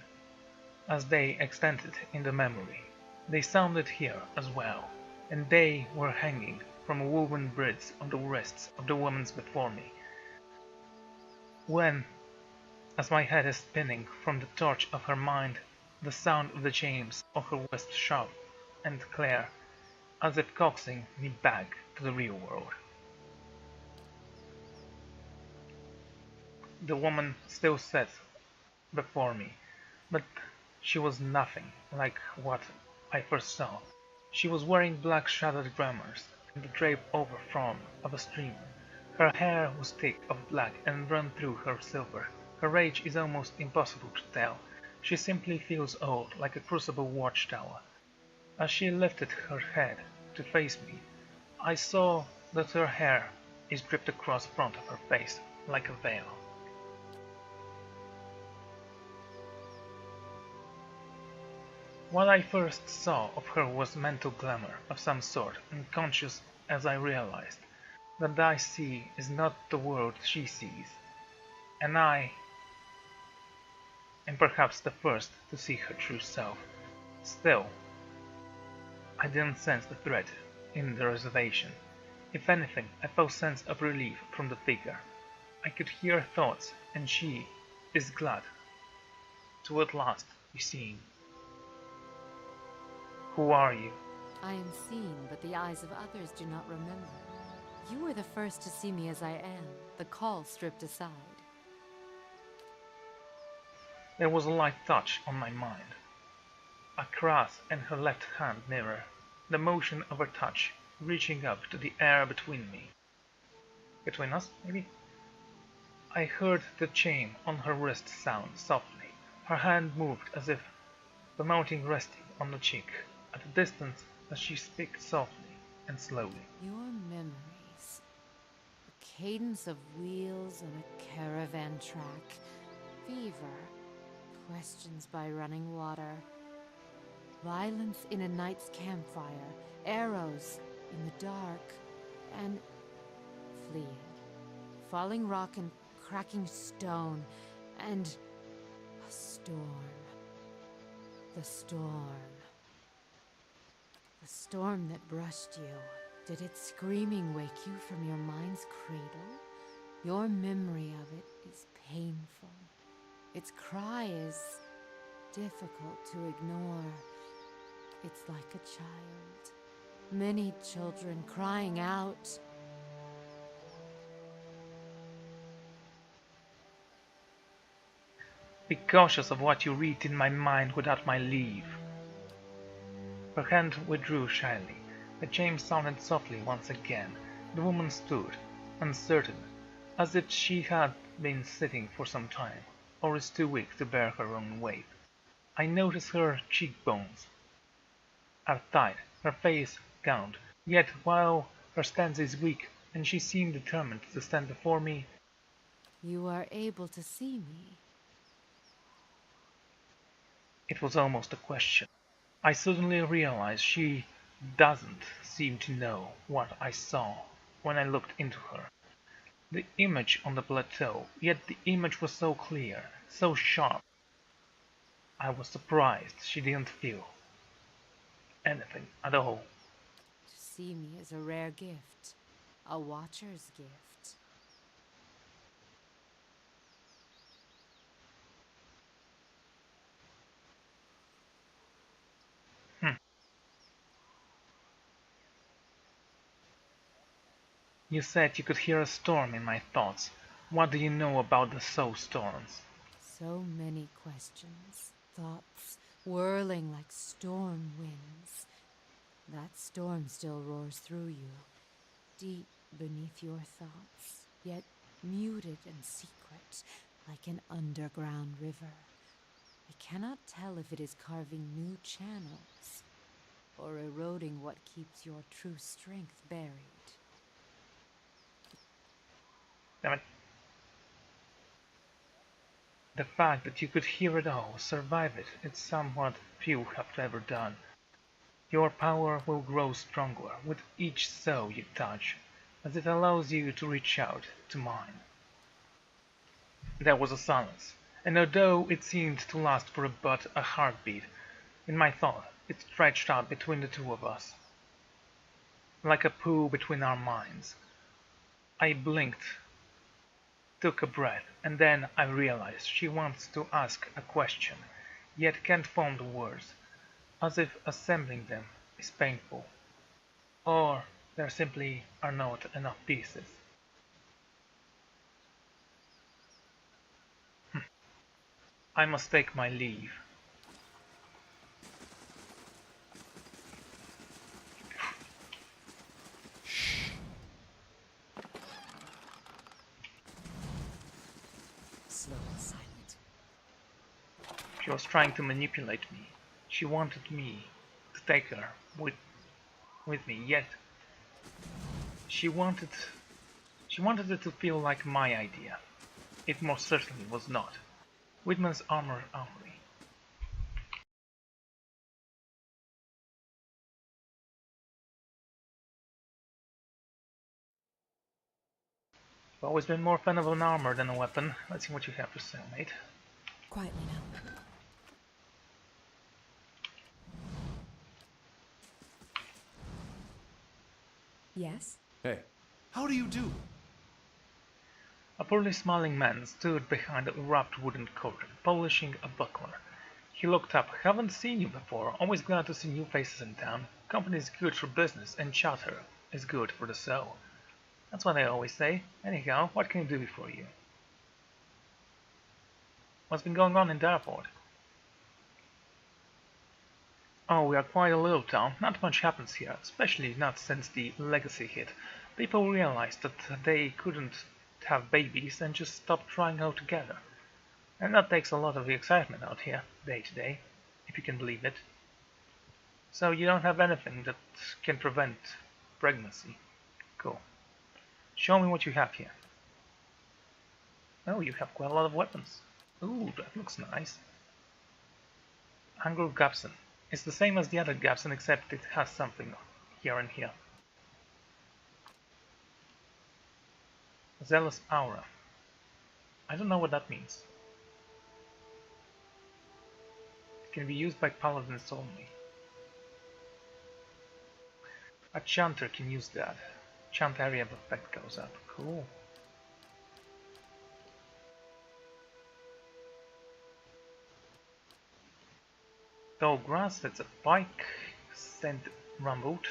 As they extended in the memory, they sounded here as well, and they were hanging from woven braids on the wrists of the woman before me. When, as my head is spinning from the torch of her mind, the sound of the chimes of her wrist sharp and clear, as if coaxing me back to the real world. The woman still sat before me, but she was nothing like what I first saw. She was wearing black shadowed grammars and the draped over front of a streamer. Her hair was thick of black and run through her silver. Her age is almost impossible to tell. She simply feels old, like a crucible watchtower. As she lifted her head to face me, I saw that her hair is draped across the front of her face like a veil. What I first saw of her was mental glamour of some sort, unconscious as I realized that I see is not the world she sees, and I am perhaps the first to see her true self. Still, I didn't sense the threat in the reservation. If anything, I felt a sense of relief from the figure. I could hear her thoughts, and she is glad to at last be seen. Who are you? I am seen, but the eyes of others do not remember. You were the first to see me as I am, the call stripped aside. There was a light touch on my mind. A caress in her left hand mirror, the motion of her touch reaching up to the air between me. Between us, maybe? I heard the chain on her wrist sound softly. Her hand moved as if the mounting resting on the cheek, at a distance as she spoke softly and slowly. Your memories. The cadence of wheels on a caravan track. Fever. Questions by running water. Violence in a night's campfire. Arrows in the dark. And fleeing. Falling rock and cracking stone. And a storm. The storm. The storm that brushed you. Did its screaming wake you from your mind's cradle? Your memory of it is painful. Its cry is difficult to ignore. It's like a child. Many children crying out. Be cautious of what you read in my mind without my leave. Her hand withdrew shyly. The chimes sounded softly once again. The woman stood, uncertain, as if she had been sitting for some time, or is too weak to bear her own weight. I noticed her cheekbones are tight, her face gaunt, yet while her stance is weak, and she seemed determined to stand before me. You are able to see me. It was almost a question. I suddenly realized she doesn't seem to know what I saw when I looked into her. The image on the plateau, yet the image was so clear, so sharp. I was surprised she didn't feel anything at all. To see me is a rare gift. A watcher's gift. You said you could hear a storm in my thoughts. What do you know about the soul storms? So many questions, thoughts whirling like storm winds. That storm still roars through you, deep beneath your thoughts, yet muted and secret, like an underground river. I cannot tell if it is carving new channels or eroding what keeps your true strength buried. Damn it. The fact that you could hear it all, survive it, it's somewhat few have ever done. Your power will grow stronger with each soul you touch, as it allows you to reach out to mine. There was a silence, and although it seemed to last for but a heartbeat, in my thought it stretched out between the two of us, like a pool between our minds. I blinked, took a breath, and then I realized she wants to ask a question, yet can't form the words, as if assembling them is painful. Or there simply are not enough pieces. I must take my leave. Slow and silent. She was trying to manipulate me. She wanted me to take her with me, yet she wanted she wanted it to feel like my idea. It most certainly was not. Whitman's armory. I've always been more fan of an armor than a weapon. Let's see what you have to say, mate. Quietly now. Yes? Hey, how do you do? A poorly smiling man stood behind a wrapped wooden curtain, polishing a buckler. He looked up. Haven't seen you before. Always glad to see new faces in town. Company is good for business, and chatter is good for the soul. That's what I always say. Anyhow, what can I do for you? What's been going on in the airport? Oh, we are quite a little town. Not much happens here, especially not since the legacy hit. People realized that they couldn't have babies and just stopped trying altogether. And that takes a lot of the excitement out here, day to day, if you can believe it. So you don't have anything that can prevent pregnancy. Cool. Show me what you have here. Oh, you have quite a lot of weapons. Ooh, that looks nice. Anglo Gapson. It's the same as the other Gapson, except it has something here and here. Zealous Aura. I don't know what that means. It can be used by paladins only. A chanter can use that. Chant area of effect goes up. Cool. Tall grass, that's a pike. Sent rumbled.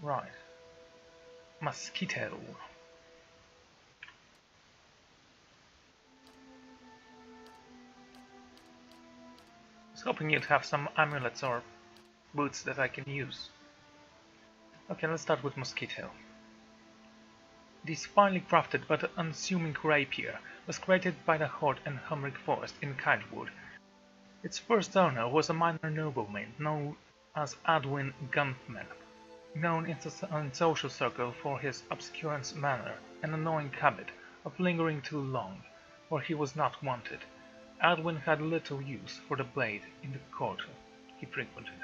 Right. Mosquito. I was hoping you'd have some amulets or boots that I can use. Okay, let's start with Mosquito. This finely crafted but unassuming rapier was created by the Horde and Humric Forest in Kitewood. Its first owner was a minor nobleman known as Adwin Gunfman, known in social circle for his obscurance manner and annoying habit of lingering too long where he was not wanted. Adwin had little use for the blade in the court he frequented.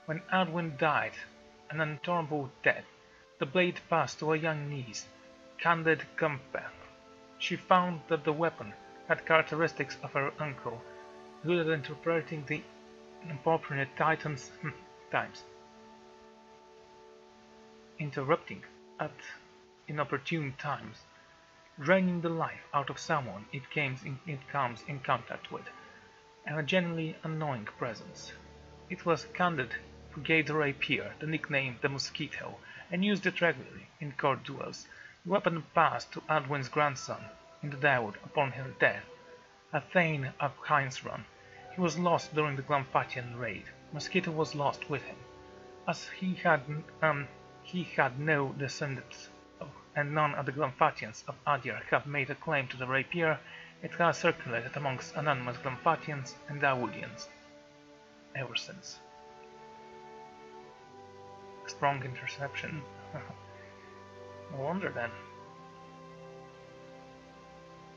When Adwin died an intolerable death, the blade passed to a young niece, Candid Gumpeth. She found that the weapon had characteristics of her uncle, good at interpreting the inappropriate times, interrupting at inopportune times, draining the life out of someone it comes in contact with. and a genuinely annoying presence. It was Candide who gave the rapier the nickname the Mosquito, and used it regularly in court duels. The weapon passed to Adwin's grandson in the Dawood upon her death, a Thane of Heinsrun. He was lost during the Glamfathian raid. Mosquito was lost with him. As he had no descendants, and none of the Glamfathians of Adyr have made a claim to the rapier, it has circulated amongst anonymous Glamfathians and Dawoodians ever since. Strong interception. No wonder then.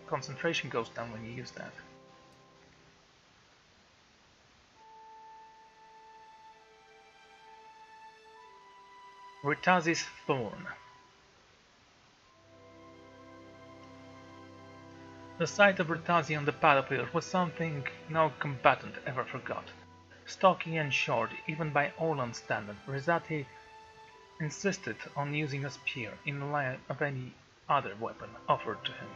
Concentration goes down when you use that. Ritazi's Thorn. The sight of Ritazi on the battlefield was something no combatant ever forgot. Stocky and short, even by Orlan standard, Rosati insisted on using a spear in lieu of any other weapon offered to him.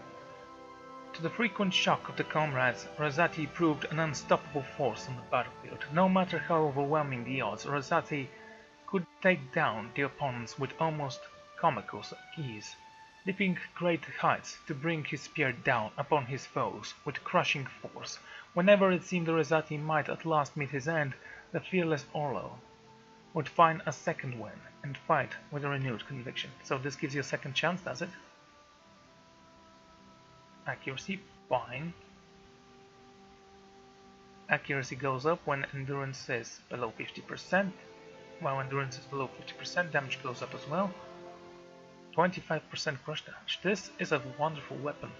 To the frequent shock of the comrades, Rosati proved an unstoppable force on the battlefield. No matter how overwhelming the odds, Rosati could take down the opponents with almost comical ease, leaping great heights to bring his spear down upon his foes with crushing force. Whenever it seemed Rosati might at last meet his end, the fearless Orlo would find a second win and fight with a renewed conviction. So this gives you a second chance, does it? Accuracy, fine. Accuracy goes up when endurance is below 50%. While endurance is below 50%, damage goes up as well. 25% crush damage. This is a wonderful weapon.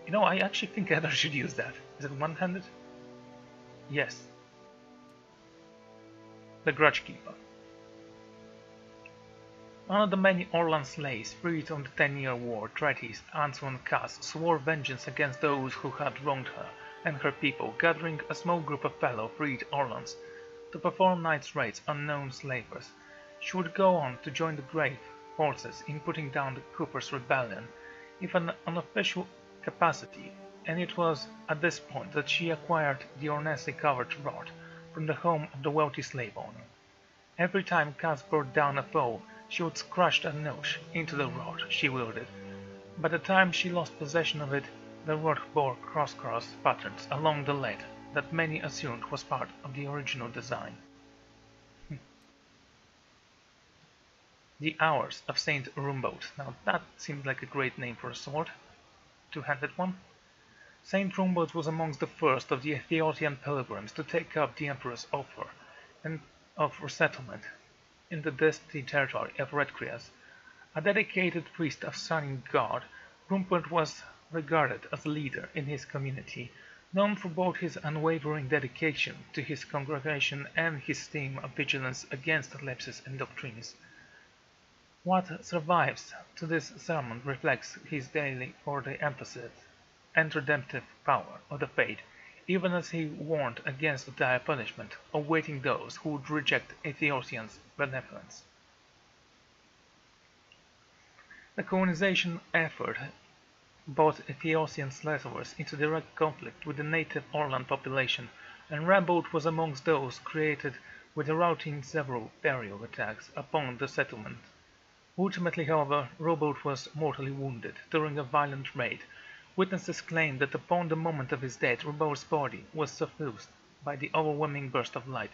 You know, I actually think Eddard should use that. Is it one-handed? Yes. The Grudge Keeper. One of the many Orlan slaves freed on the 10-year war, Tretis, Answon Cass, swore vengeance against those who had wronged her and her people, gathering a small group of fellow freed Orlans to perform night's raids on known slavers. She would go on to join the Grave forces in putting down the Cooper's rebellion, in an unofficial capacity, and it was at this point that she acquired the Ornesi-covered rod from the home of the wealthy slave owner. Every time Cass brought down a foe, she would crush a notch into the rod she wielded. By the time she lost possession of it, the rod bore cross patterns along the lead that many assumed was part of the original design. The Hours of Saint Rumbold. Now that seemed like a great name for a sword. Two-handed one. Saint Rumbold was amongst the first of the Ethiopian pilgrims to take up the Emperor's offer and of resettlement in the dusty territory of Redcreas. A dedicated priest of Sun God, Rumbold was regarded as a leader in his community, known for both his unwavering dedication to his congregation and his theme of vigilance against ellipses and doctrines. What survives to this sermon reflects his daily for the emphasis and redemptive power of the faith, even as he warned against the dire punishment awaiting those who would reject Ethiopians' benevolence. The colonization effort brought Ethiopian settlers into direct conflict with the native Orlan population, and Rumbold was amongst those created with routing several burial attacks upon the settlement. Ultimately, however, Rumbold was mortally wounded during a violent raid. Witnesses claimed that upon the moment of his death, Rumbold's body was suffused by the overwhelming burst of light,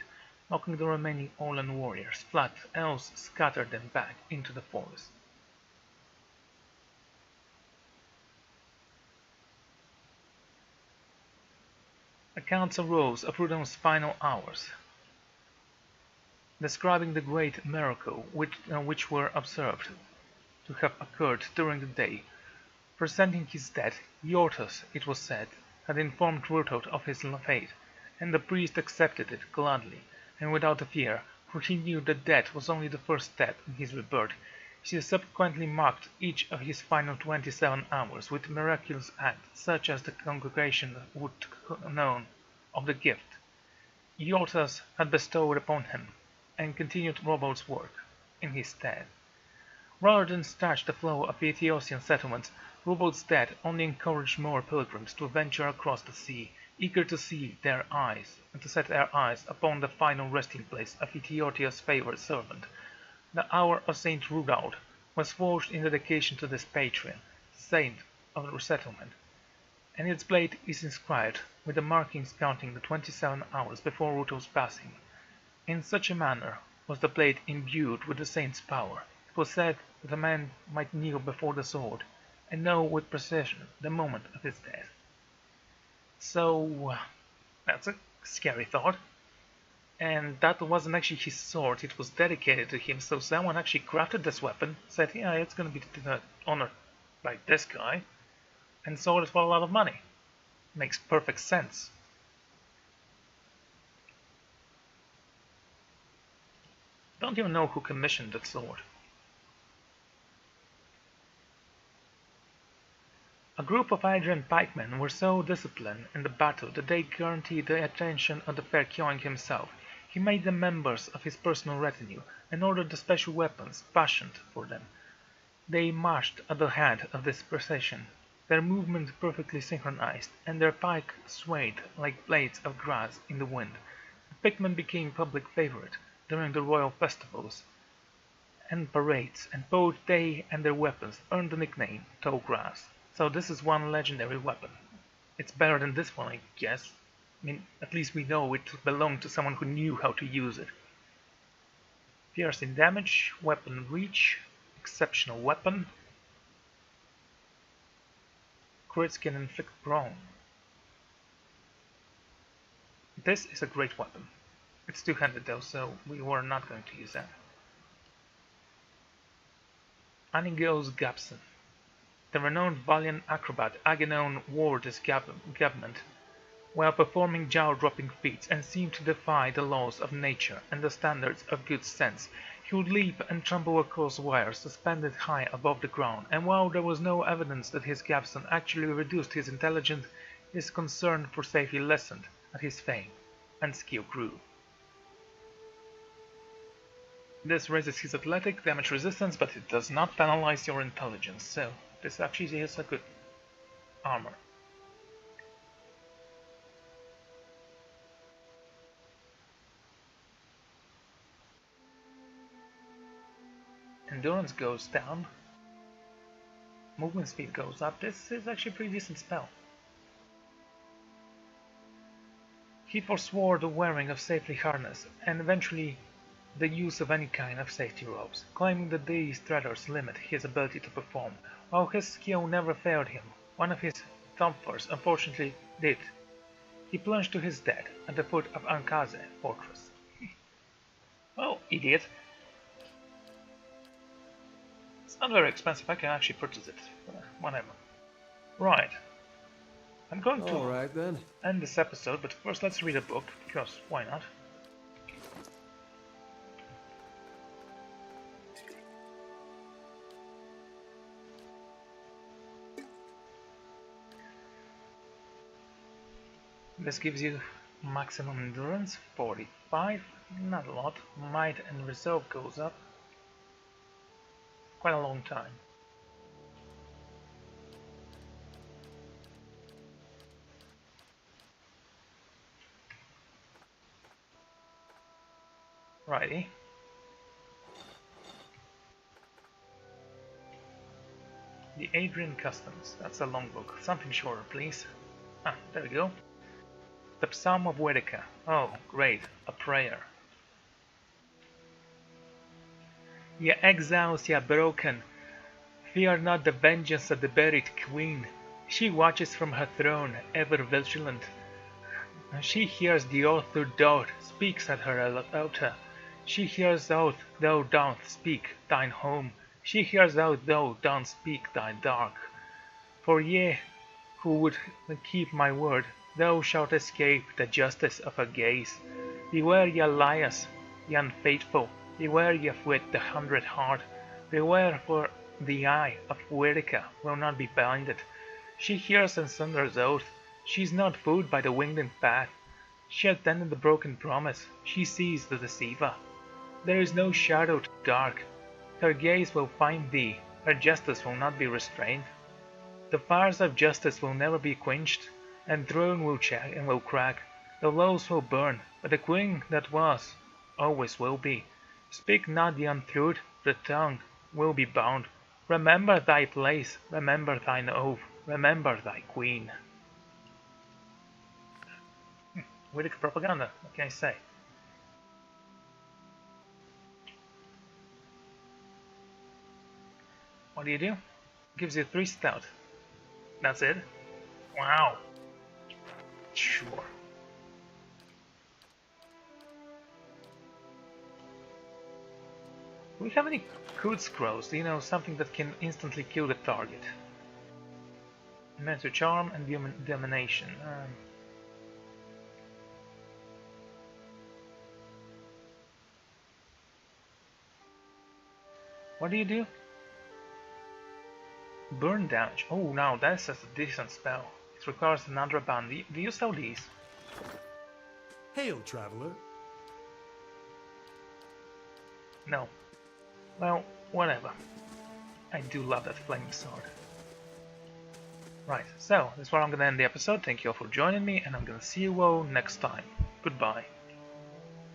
knocking the remaining Orlan warriors flat, else scattered them back into the forest. Accounts arose of Rudon's final hours, describing the great miracle which were observed to have occurred during the day. Presenting his death, Yortos, it was said, had informed Rutod of his fate, and the priest accepted it gladly and without a fear, for he knew that death was only the first step in his rebirth. He subsequently marked each of his final 27 hours with miraculous acts such as the congregation would know of the gift Yortos had bestowed upon him, and continued Rumbold's work in his stead. Rather than staunch the flow of Ethiopian settlements, Rubal's death only encouraged more pilgrims to venture across the sea, eager to set their eyes upon the final resting place of Ethiopia's favored servant. The hour of Saint Rudaud was forged in dedication to this patron saint of the settlement, and its blade is inscribed with the markings counting the 27 hours before Ruto's passing. In such a manner was the blade imbued with the saint's power. It was said that a man might kneel before the sword and know with precision the moment of his death. So, that's a scary thought. And that wasn't actually his sword, it was dedicated to him, so someone actually crafted this weapon, said, yeah, it's gonna be honored by this guy, and sold it for a lot of money. Makes perfect sense. Don't even know who commissioned that sword. A group of Adrian pikemen were so disciplined in the battle that they guaranteed the attention of the fair king himself. He made them members of his personal retinue and ordered the special weapons fashioned for them. They marched at the head of this procession, their movements perfectly synchronized, and their pikes swayed like blades of grass in the wind. The pikemen became public favorite during the royal festivals and parades, and both they and their weapons earned the nickname Tall Grass. So this is one legendary weapon. It's better than this one, I guess. I mean, at least we know it belonged to someone who knew how to use it. Piercing damage, weapon reach, exceptional weapon. Crits can inflict prone. This is a great weapon. It's two-handed though, so we were not going to use that. Anigos Gabson. The renowned valiant acrobat Agamemnon wore this garment while performing jaw-dropping feats and seemed to defy the laws of nature and the standards of good sense. He would leap and tumble across wires suspended high above the ground, and while there was no evidence that his Gabson actually reduced his intelligence, his concern for safety lessened as his fame and skill grew. This raises his athletic damage resistance, but it does not penalize your intelligence, so this actually is a good armor. Endurance goes down. Movement speed goes up. This is actually a pretty decent spell. He forswore the wearing of safety harness and eventually the use of any kind of safety ropes, claiming that these treaders limit his ability to perform. While his skill never failed him, one of his thumpers unfortunately did. He plunged to his death at the foot of Ankaze fortress. Oh, idiot. It's not very expensive, I can actually purchase it. Whatever. Right. I'm going to end this episode, but first let's read a book, because why not? This gives you maximum endurance, 45, not a lot. Might and resolve goes up. Quite a long time. Righty. The Adrian Customs. That's a long book. Something shorter, please. Ah, there we go. The Psalm of Wedica. Oh, great. A prayer. Ye exiles, ye broken, fear not the vengeance of the buried queen. She watches from her throne, ever vigilant. She hears the oath thou dost, speaks at her altar. She hears out thou dost speak thine home. She hears out thou dost speak thy dark. For ye who would keep my word, thou shalt escape the justice of her gaze. Beware ye liars, ye unfaithful, beware ye with the 100 heart. Beware, for the eye of Wedica will not be blinded. She hears and sunders oath, she is not fooled by the winged path. She attended the broken promise, she sees the deceiver. There is no shadow too dark, Her gaze will find thee, her justice will not be restrained. The fires of justice will never be quenched, and throne will check and will crack. The laws will burn, but the queen that was, always will be. Speak not the untruth, the tongue will be bound. Remember thy place, remember thine oath, remember thy queen. With propaganda, what can I say? What do? Gives you 3 stout. That's it? Wow. Sure. Do we have any Coot Scrolls? Do you know, something that can instantly kill the target? Mental Charm and Domination. What do? Burn damage. Oh, now that's a decent spell. It requires another band. Do you sell these? Hail, traveler. No. Well, whatever. I do love that flaming sword. Right, so that's where I'm gonna end the episode. Thank you all for joining me, and I'm gonna see you all next time. Goodbye.